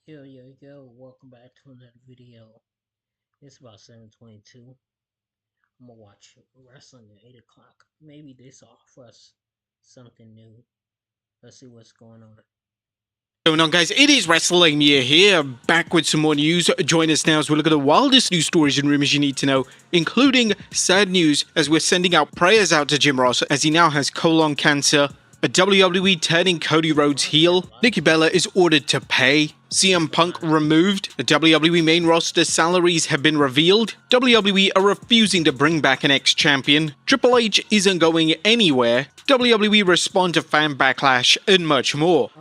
Yo, welcome back to another video. It's about 7:22. I'm gonna watch wrestling at 8 o'clock. Maybe this offer us something new. Let's see what's going on. Going on, guys? It is WrestleMania here, back with some more news. Join us now as we look at the wildest news stories and rumors you need to know, including sad news as we're sending out prayers out to Jim Ross as he now has colon cancer. A WWE turning Cody Rhodes heel. Nikki Bella is ordered to pay. CM Punk removed. The WWE main roster salaries have been revealed. WWE are refusing to bring back an ex-champion. Triple H isn't going anywhere. WWE respond to fan backlash and much more.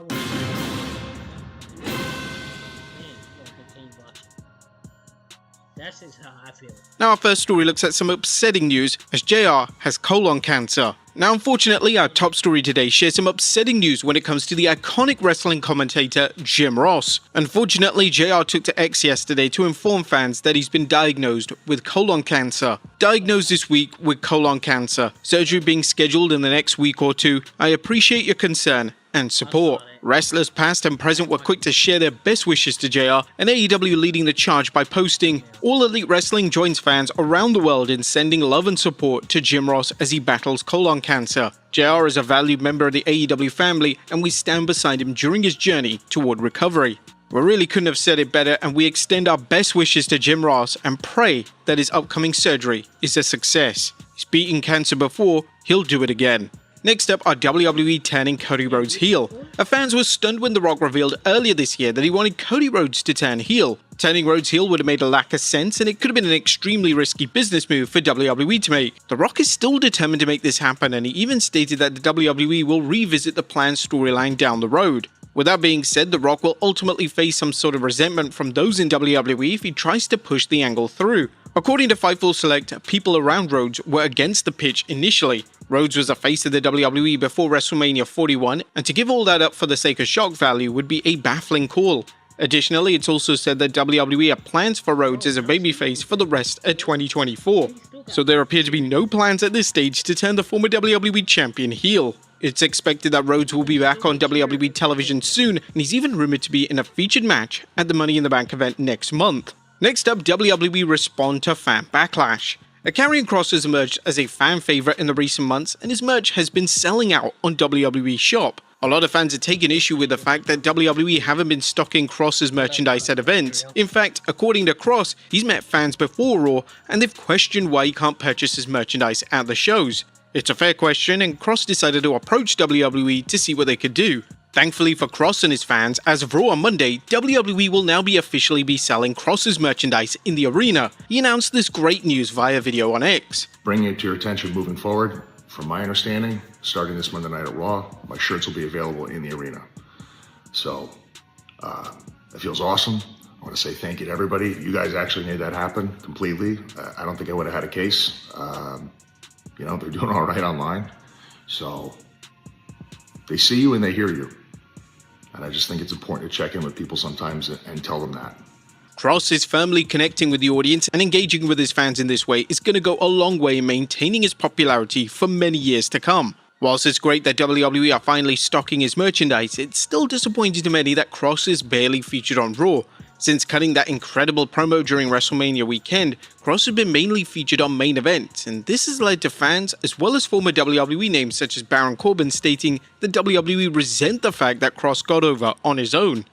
That's just how I feel. Now our first story looks at some upsetting news as JR has colon cancer. Now unfortunately our top story today shares some upsetting news when it comes to the iconic wrestling commentator Jim Ross. Unfortunately JR took to X yesterday to inform fans that he's been diagnosed with colon cancer. Diagnosed this week with colon cancer. Surgery being scheduled in the next week or two. I appreciate your concern and support. Wrestlers past and present were quick to share their best wishes to JR, and AEW leading the charge by posting, "All Elite Wrestling joins fans around the world in sending love and support to Jim Ross as he battles colon cancer. JR is a valued member of the AEW family, and we stand beside him during his journey toward recovery." We really couldn't have said it better, and we extend our best wishes to Jim Ross and pray that his upcoming surgery is a success. He's beaten cancer before, he'll do it again. Next up are WWE turning Cody Rhodes heel. Our fans were stunned when The Rock revealed earlier this year that he wanted Cody Rhodes to turn heel. Turning Rhodes heel would have made a lack of sense, and it could have been an extremely risky business move for WWE to make. The Rock is still determined to make this happen, and he even stated that the WWE will revisit the planned storyline down the road. With that being said, The Rock will ultimately face some sort of resentment from those in WWE if he tries to push the angle through. According to Fightful Select, people around Rhodes were against the pitch initially. Rhodes was a face of the WWE before WrestleMania 41, and to give all that up for the sake of shock value would be a baffling call. Additionally, it's also said that WWE have plans for Rhodes as a babyface for the rest of 2024. So there appear to be no plans at this stage to turn the former WWE champion heel. It's expected that Rhodes will be back on WWE television soon, and he's even rumored to be in a featured match at the Money in the Bank event next month. Next up, WWE respond to fan backlash. A Karrion Kross has emerged as a fan favorite in the recent months, and his merch has been selling out on WWE Shop. A lot of fans have taken issue with the fact that WWE haven't been stocking Kross's merchandise at events. In fact, according to Kross, he's met fans before Raw, and they've questioned why he can't purchase his merchandise at the shows. It's a fair question, and Kross decided to approach WWE to see what they could do. Thankfully for Kross and his fans, as of Raw on Monday, WWE will now be officially selling Kross's merchandise in the arena. He announced this great news via video on X. Bringing it to your attention moving forward, from my understanding, starting this Monday night at Raw, my shirts will be available in the arena. So, it feels awesome. I want to say thank you to everybody. You guys actually made that happen completely. I don't think I would have had a case. They're doing all right online. So, they see you and they hear you. And I just think it's important to check in with people sometimes and tell them that. Kross is firmly connecting with the audience, and engaging with his fans in this way is going to go a long way in maintaining his popularity for many years to come. Whilst it's great that WWE are finally stocking his merchandise, it's still disappointing to many that Kross is barely featured on Raw. Since cutting that incredible promo during WrestleMania weekend, Kross has been mainly featured on main events, and this has led to fans as well as former WWE names such as Baron Corbin stating that WWE resent the fact that Kross got over on his own.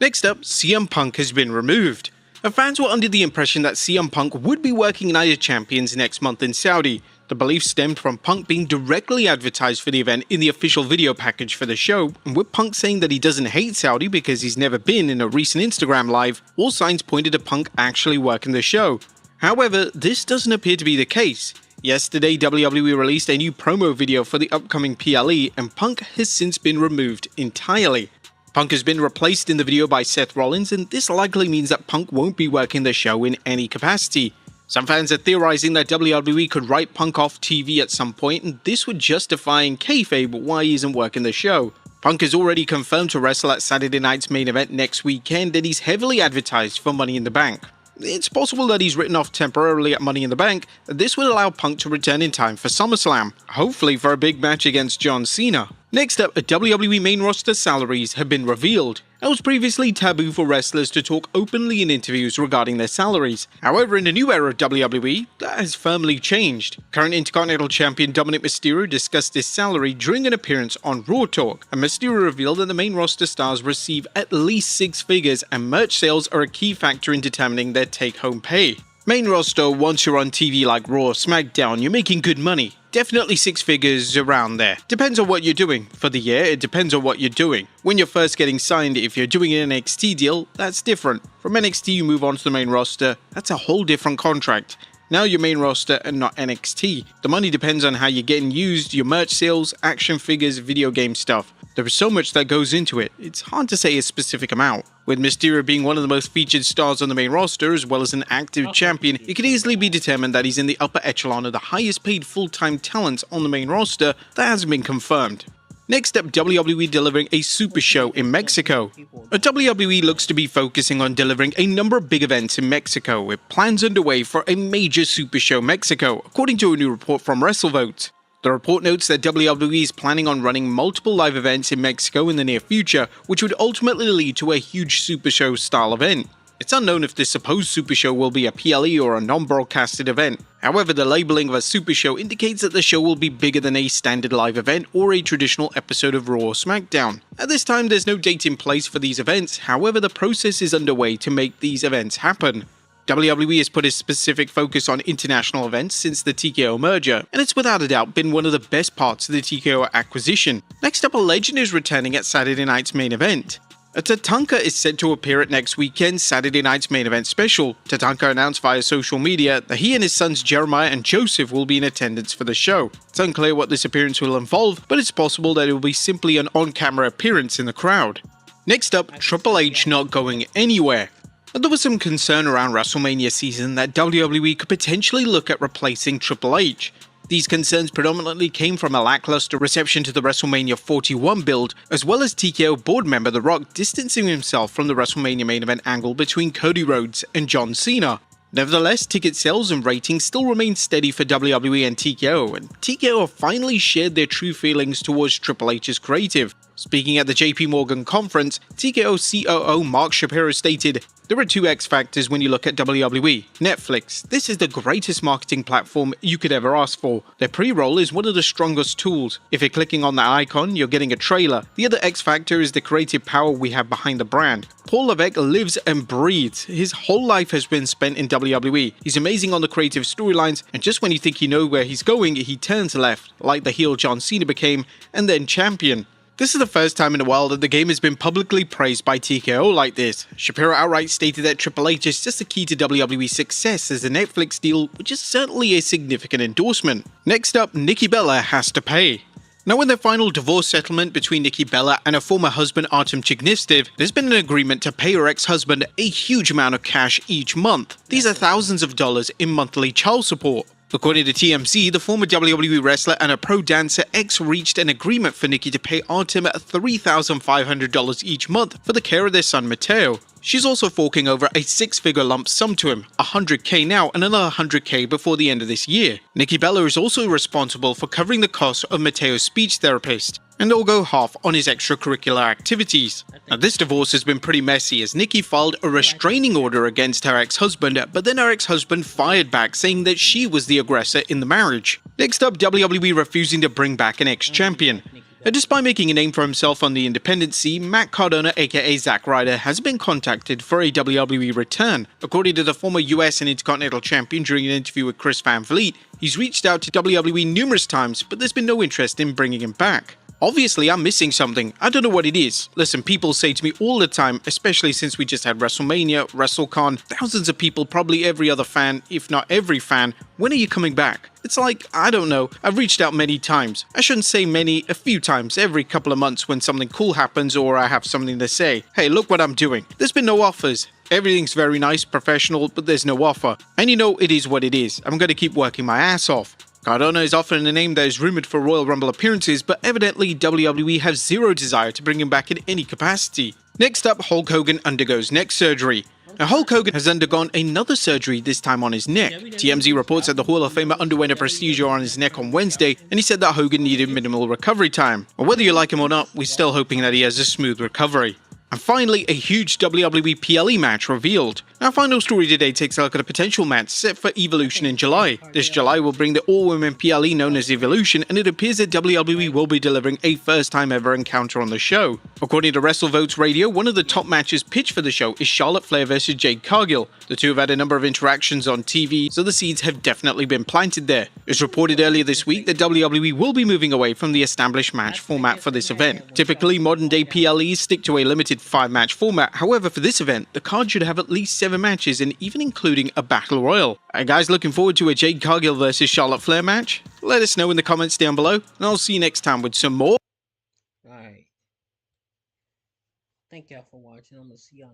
Next up, CM Punk has been removed. The fans were under the impression that CM Punk would be working Night of Champions next month in Saudi. The belief stemmed from Punk being directly advertised for the event in the official video package for the show, and with Punk saying that he doesn't hate Saudi because he's never been in a recent Instagram live, all signs pointed to Punk actually working the show. However, this doesn't appear to be the case. Yesterday, WWE released a new promo video for the upcoming PLE, and Punk has since been removed entirely. Punk has been replaced in the video by Seth Rollins, and this likely means that Punk won't be working the show in any capacity. Some fans are theorizing that WWE could write Punk off TV at some point, and this would justify in kayfabe why he isn't working the show. Punk is already confirmed to wrestle at Saturday night's main event next weekend, and he's heavily advertised for Money in the Bank. It's possible that he's written off temporarily at Money in the Bank. This would allow Punk to return in time for SummerSlam, hopefully for a big match against John Cena. Next up, WWE main roster salaries have been revealed. It was previously taboo for wrestlers to talk openly in interviews regarding their salaries. However, in the new era of WWE, that has firmly changed. Current Intercontinental Champion Dominic Mysterio discussed his salary during an appearance on Raw Talk, and Mysterio revealed that the main roster stars receive at least 6 figures, and merch sales are a key factor in determining their take-home pay. Main roster, once you're on TV like Raw or SmackDown, you're making good money. Definitely 6 figures around there. Depends on what you're doing. For the year, it depends on what you're doing. When you're first getting signed, if you're doing an NXT deal, that's different. From NXT you move on to the main roster, that's a whole different contract. Now you're main roster and not NXT. The money depends on how you're getting used, your merch sales, action figures, video game stuff. There is so much that goes into it, it's hard to say a specific amount. With Mysterio being one of the most featured stars on the main roster as well as an active champion, it can easily be determined that he's in the upper echelon of the highest paid full-time talents on the main roster that hasn't been confirmed. Next up, WWE delivering a super show in Mexico. WWE looks to be focusing on delivering a number of big events in Mexico, with plans underway for a major super show Mexico, according to a new report from WrestleVote. The report notes that WWE is planning on running multiple live events in Mexico in the near future, which would ultimately lead to a huge Super Show style event. It's unknown if this supposed Super Show will be a PLE or a non-broadcasted event. However, the labeling of a Super Show indicates that the show will be bigger than a standard live event or a traditional episode of Raw or SmackDown. At this time, there's no date in place for these events, however the process is underway to make these events happen. WWE has put a specific focus on international events since the TKO merger, and it's without a doubt been one of the best parts of the TKO acquisition. Next up, a legend is returning at Saturday Night's main event. Tatanka is set to appear at next weekend's Saturday Night's main event special. Tatanka announced via social media that he and his sons Jeremiah and Joseph will be in attendance for the show. It's unclear what this appearance will involve, but it's possible that it will be simply an on-camera appearance in the crowd. Next up, Triple H not going anywhere. There was some concern around WrestleMania season that WWE could potentially look at replacing Triple H. These concerns predominantly came from a lackluster reception to the WrestleMania 41 build, as well as TKO board member The Rock distancing himself from the WrestleMania main event angle between Cody Rhodes and John Cena. Nevertheless, ticket sales and ratings still remain steady for WWE and TKO have finally shared their true feelings towards Triple H's creative. Speaking at the JP Morgan conference, TKO COO Mark Shapiro stated, "There are 2 X factors when you look at WWE. Netflix. This is the greatest marketing platform you could ever ask for. Their pre-roll is one of the strongest tools. If you're clicking on that icon, you're getting a trailer. The other X factor is the creative power we have behind the brand. Paul Levesque lives and breathes. His whole life has been spent in WWE. He's amazing on the creative storylines, and just when you think you know where he's going, he turns left, like the heel John Cena became, and then champion." This is the first time in a while that the game has been publicly praised by TKO like this. Shapiro outright stated that Triple H is just the key to WWE's success as a Netflix deal, which is certainly a significant endorsement. Next up, Nikki Bella has to pay. Now, in their final divorce settlement between Nikki Bella and her former husband Artem Chignistev, there's been an agreement to pay her ex-husband a huge amount of cash each month. These are thousands of dollars in monthly child support. According to TMZ, the former WWE wrestler and a pro dancer ex reached an agreement for Nikki to pay Artem $3,500 each month for the care of their son Mateo. She's also forking over a 6-figure lump sum to him, $100K now and another $100K before the end of this year. Nikki Bella is also responsible for covering the cost of Mateo's speech therapist, and they'll go half on his extracurricular activities. Now, this divorce has been pretty messy as Nikki filed a restraining order against her ex-husband, but then her ex-husband fired back saying that she was the aggressor in the marriage. Next up, WWE refusing to bring back an ex-champion. Despite making a name for himself on the independent scene, Matt Cardona aka Zack Ryder has been contacted for a WWE return. According to the former US and Intercontinental Champion during an interview with Chris Van Vliet, he's reached out to WWE numerous times, but there's been no interest in bringing him back. Obviously, I'm missing something. I don't know what it is. Listen, people say to me all the time, especially since we just had WrestleMania, WrestleCon, thousands of people, probably every other fan, if not every fan, when are you coming back? It's like, I don't know, I've reached out many times. I shouldn't say many, a few times every couple of months when something cool happens or I have something to say. Hey, look what I'm doing. There's been no offers. Everything's very nice, professional, but there's no offer. And you know, it is what it is. I'm going to keep working my ass off. Cardona is often a name that is rumored for Royal Rumble appearances, but evidently WWE have zero desire to bring him back in any capacity. Next up, Hulk Hogan undergoes neck surgery. Now, Hulk Hogan has undergone another surgery, this time on his neck. TMZ reports that the Hall of Famer underwent a procedure on his neck on Wednesday, and he said that Hogan needed minimal recovery time. But whether you like him or not, we're still hoping that he has a smooth recovery. And finally, a huge WWE PLE match revealed. Our final story today takes a look at a potential match set for Evolution in July. This July will bring the all-women PLE known as Evolution, and it appears that WWE will be delivering a first-time ever encounter on the show. According to WrestleVotes Radio, one of the top matches pitched for the show is Charlotte Flair vs Jade Cargill. The two have had a number of interactions on TV, so the seeds have definitely been planted there. It was reported earlier this week that WWE will be moving away from the established match format for this event. Typically, modern-day PLEs stick to a limited 5-match format. However, for this event, the card should have at least 7 matches, and even including a Battle Royal. Are you guys looking forward to a Jade Cargill versus Charlotte Flair match? Let us know in the comments down below, and I'll see you next time with some more. Alright. Thank y'all for watching. I'm gonna see y'all